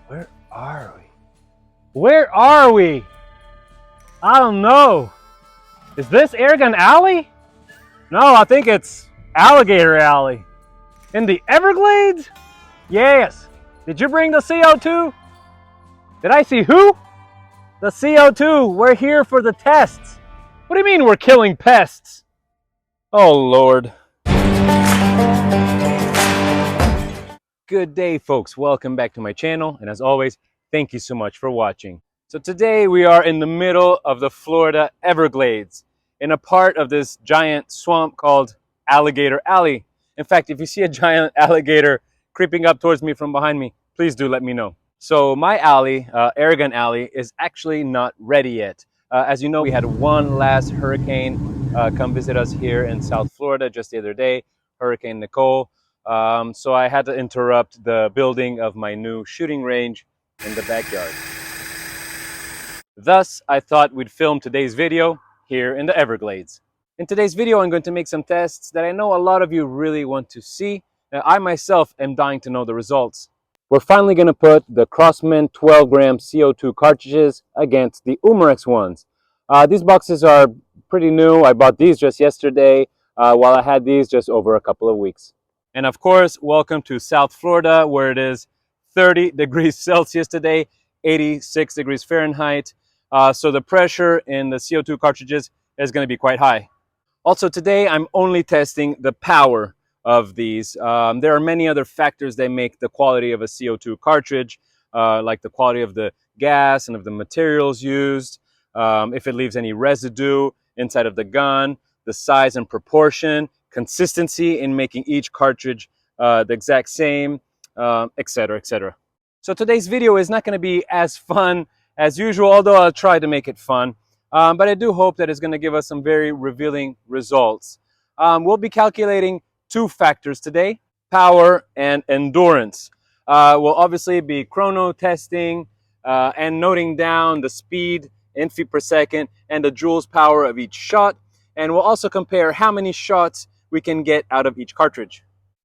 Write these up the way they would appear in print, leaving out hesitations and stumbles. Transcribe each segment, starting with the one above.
Where are we? Where are we? I don't know. Is this Airgun Alley? No, I think it's Alligator Alley. In the Everglades? Yes. Did you bring the CO2? Did I see who? The CO2. We're here for the tests. What do you mean we're killing pests? Oh, Lord. Good day, folks. Welcome back to my channel. And as always, thank you so much for watching. So today we are in the middle of the Florida Everglades in a part of this giant swamp called Alligator Alley. In fact, if you see a giant alligator creeping up towards me from behind me, please do let me know. So my alley, Airgun Alley, is actually not ready yet. As you know, we had one last hurricane come visit us here in South Florida just the other day, Hurricane Nicole. So I had to interrupt the building of my new shooting range in the backyard. Thus, I thought we'd film today's video here in the Everglades. In today's video, I'm going to make some tests that I know a lot of you really want to see. I myself am dying to know the results. We're finally going to put the Crosman 12-gram CO2 cartridges against the Umarex ones. These boxes are pretty new. I bought these just yesterday, while I had these just over a couple of weeks. And of course, welcome to South Florida, where it is 30 degrees Celsius today, 86 degrees Fahrenheit. So the pressure in the CO2 cartridges is going to be quite high. Also today, I'm only testing the power of these. There are many other factors that make the quality of a CO2 cartridge, like the quality of the gas and of the materials used, if it leaves any residue inside of the gun, the size and proportion, consistency in making each cartridge the exact same, etc., etc. So today's video is not going to be as fun as usual, although I'll try to make it fun. But I do hope that it's going to give us some very revealing results. We'll be calculating two factors today, power and endurance. We'll obviously be chrono testing and noting down the speed in feet per second and the joules power of each shot. And we'll also compare how many shots we can get out of each cartridge.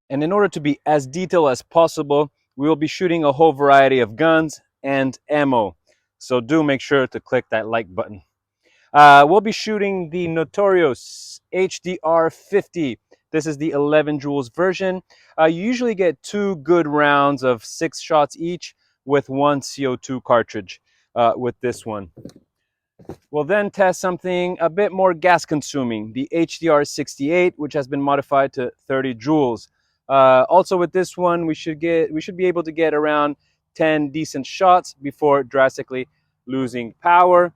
And in order to be as detailed as possible, we will be shooting a whole variety of guns and ammo. So do make sure to click that like button. We'll be shooting the notorious HDR50. This is the 11 joules version. You usually get 2 good rounds of 6 shots each with 1 CO2 cartridge with this one. We'll then test something a bit more gas consuming, the HDR68, which has been modified to 30 joules. Also with this one, we should be able to get around 10 decent shots before drastically losing power.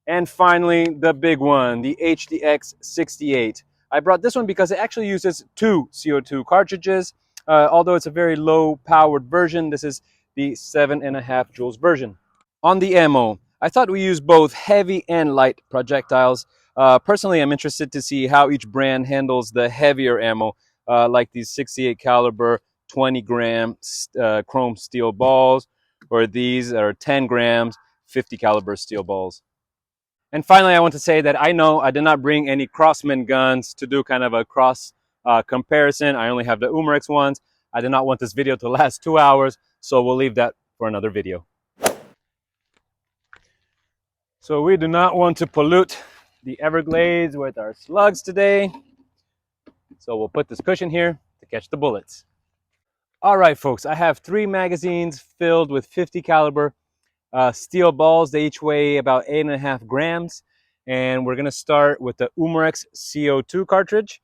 And finally, the big one, the HDX68. I brought this one because it actually uses 2 CO2 cartridges. Although it's a very low-powered version, this is the 7.5 joules version. On the ammo, I thought we use both heavy and light projectiles. Personally, I'm interested to see how each brand handles the heavier ammo, like these 68 caliber 20-gram chrome steel balls, or these are 10 grams 50 caliber steel balls. And finally, I want to say that I know I did not bring any Crosman guns to do kind of a cross comparison. I only have the Umarex ones. I did not want this video to last 2 hours, so we'll leave that for another video. So we do not want to pollute the Everglades with our slugs today. So we'll put this cushion here to catch the bullets. All right, folks, I have 3 magazines filled with 50 caliber steel balls. They each weigh about 8.5 grams. And we're gonna start with the Umarex CO2 cartridge.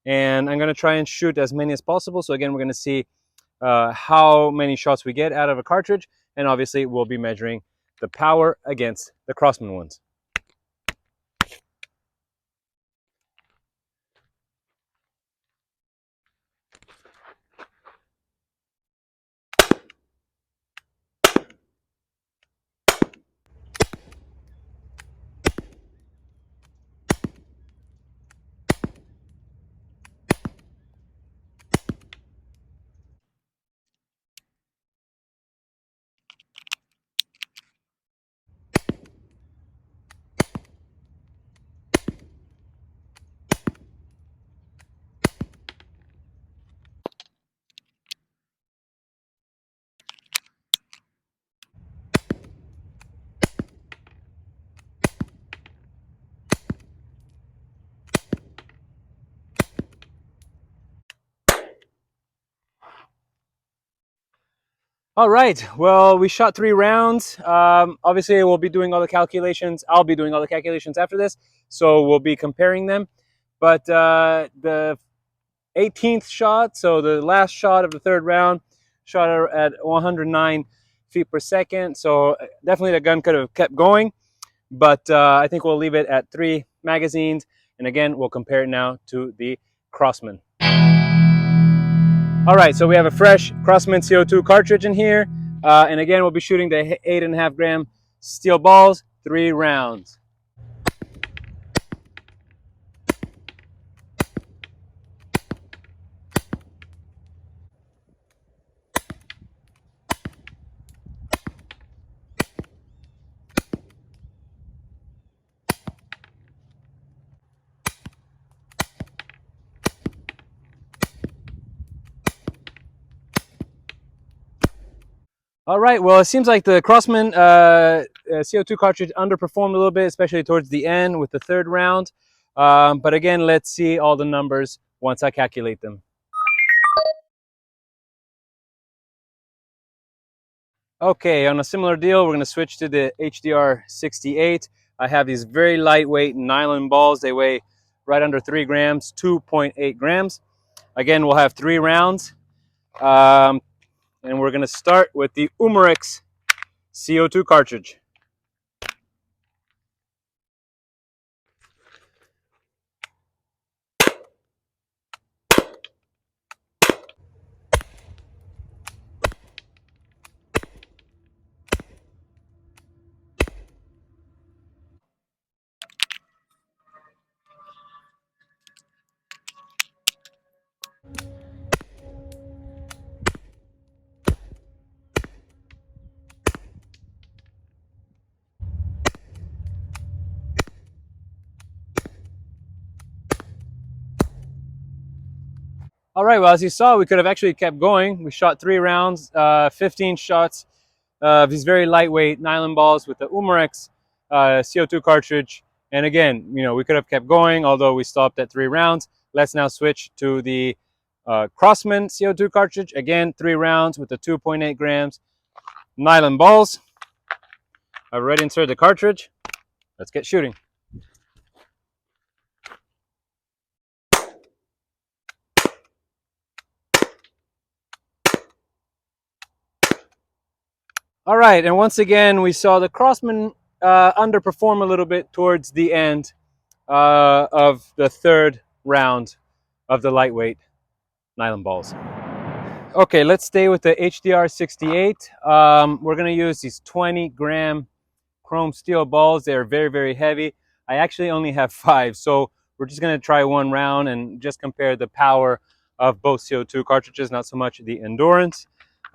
And I'm gonna try and shoot as many as possible. So again, we're gonna see how many shots we get out of a cartridge. And obviously we'll be measuring the power against the Crosman ones. All right, well, we shot 3 rounds. Obviously, we'll be doing all the calculations. I'll be doing all the calculations after this, so we'll be comparing them. But the 18th shot, so the last shot of the 3rd round, shot at 109 feet per second. So definitely the gun could have kept going, but I think we'll leave it at 3 magazines. And again, we'll compare it now to the Crosman. All right, so we have a fresh Crosman CO2 cartridge in here. And again, we'll be shooting the 8.5 gram steel balls, 3 rounds. All right, well, it seems like the Crosman CO2 cartridge underperformed a little bit, especially towards the end with the 3rd round. But again, let's see all the numbers once I calculate them. Okay, on a similar deal, we're going to switch to the HDR 68. I have these very lightweight nylon balls. They weigh right under 3 grams, 2.8 grams. Again, we'll have 3 rounds. And we're going to start with the Umarex CO2 cartridge. All right, well, as you saw, we could have actually kept going. We shot 3 rounds, 15 shots of these very lightweight nylon balls with the Umarex CO2 cartridge. And again, you know, we could have kept going, although we stopped at 3 rounds. Let's now switch to the Crosman CO2 cartridge. Again, 3 rounds with the 2.8 grams nylon balls. I've already inserted the cartridge. Let's get shooting. All right, and once again, we saw the Crosman underperform a little bit towards the end of the 3rd round of the lightweight nylon balls. Okay, let's stay with the HDR 68. We're gonna use these 20 gram chrome steel balls. They're very, very heavy. I actually only have 5, so we're just gonna try 1 round and just compare the power of both CO2 cartridges, not so much the endurance.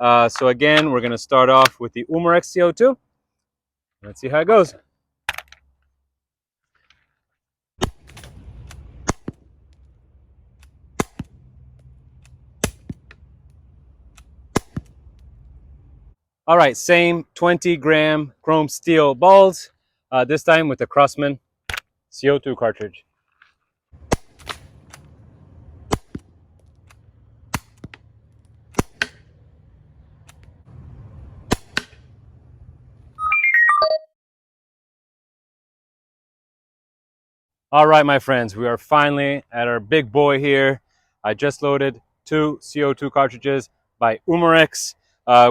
So again, we're gonna start off with the Umarex CO2. Let's see how it goes. All right, same 20 gram chrome steel balls, this time with the Crosman CO2 cartridge. All right, my friends, we are finally at our big boy here. I just loaded 2 CO2 cartridges by Umarex.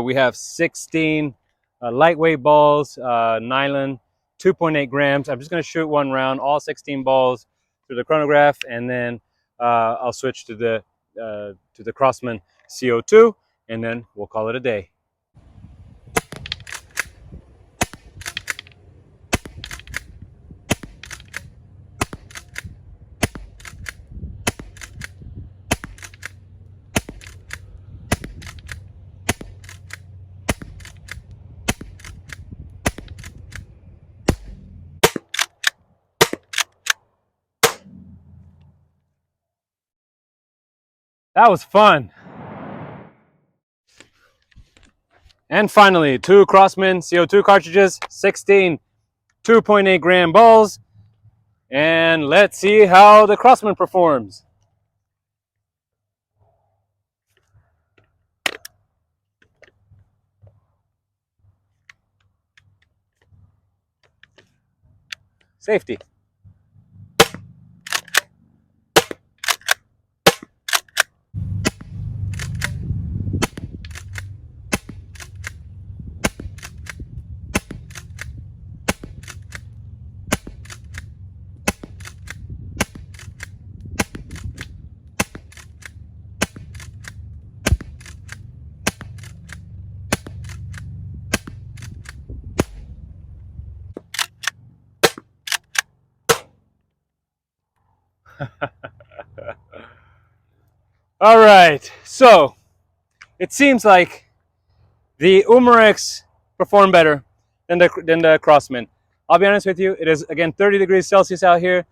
We have 16 lightweight balls, nylon, 2.8 grams. I'm just gonna shoot 1 round, all 16 balls through the chronograph, and then I'll switch to the Crosman CO2, and then we'll call it a day. That was fun. And finally, 2 Crosman CO2 cartridges, 16 2.8 gram balls, and let's see how the Crosman performs. Safety. All right, so it seems like the Umarex performed better than the Crosman. I'll be honest with you, it is again 30 degrees Celsius out here.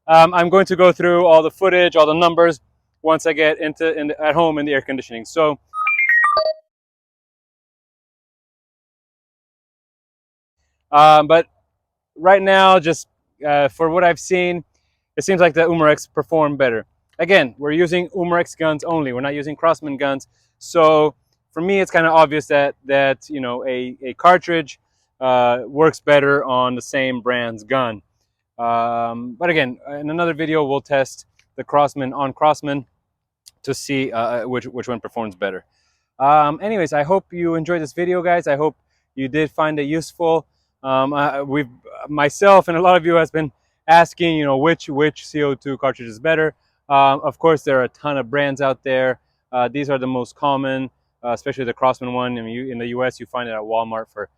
I'm going to go through all the footage, all the numbers once I get at home in the air conditioning. So but right now, just for what I've seen, it seems like the Umarex performed better. Again, we're using Umarex guns only. We're not using Crosman guns. So for me, it's kind of obvious that you know a cartridge works better on the same brand's gun. But again, in another video, we'll test the Crosman on Crosman to see which one performs better. Anyways, I hope you enjoyed this video, guys. I hope you did find it useful. Myself and a lot of you has been asking, you know, which CO2 cartridge is better. Of course, there are a ton of brands out there. These are the most common, especially the Crosman one. I mean, in the US, you find it at Walmart for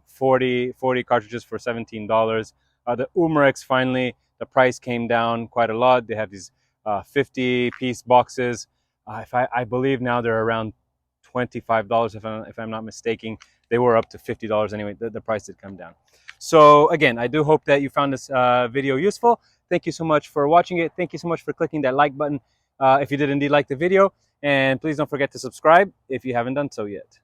40 cartridges for $17. The Umarex, finally, the price came down quite a lot. They have these 50-piece boxes. I believe now they're around $25 if I'm not mistaken. They were up to $50 anyway. The price did come down. So again, I do hope that you found this video useful. Thank you so much for watching it. Thank you so much for clicking that like button if you did indeed like the video. And please don't forget to subscribe if you haven't done so yet.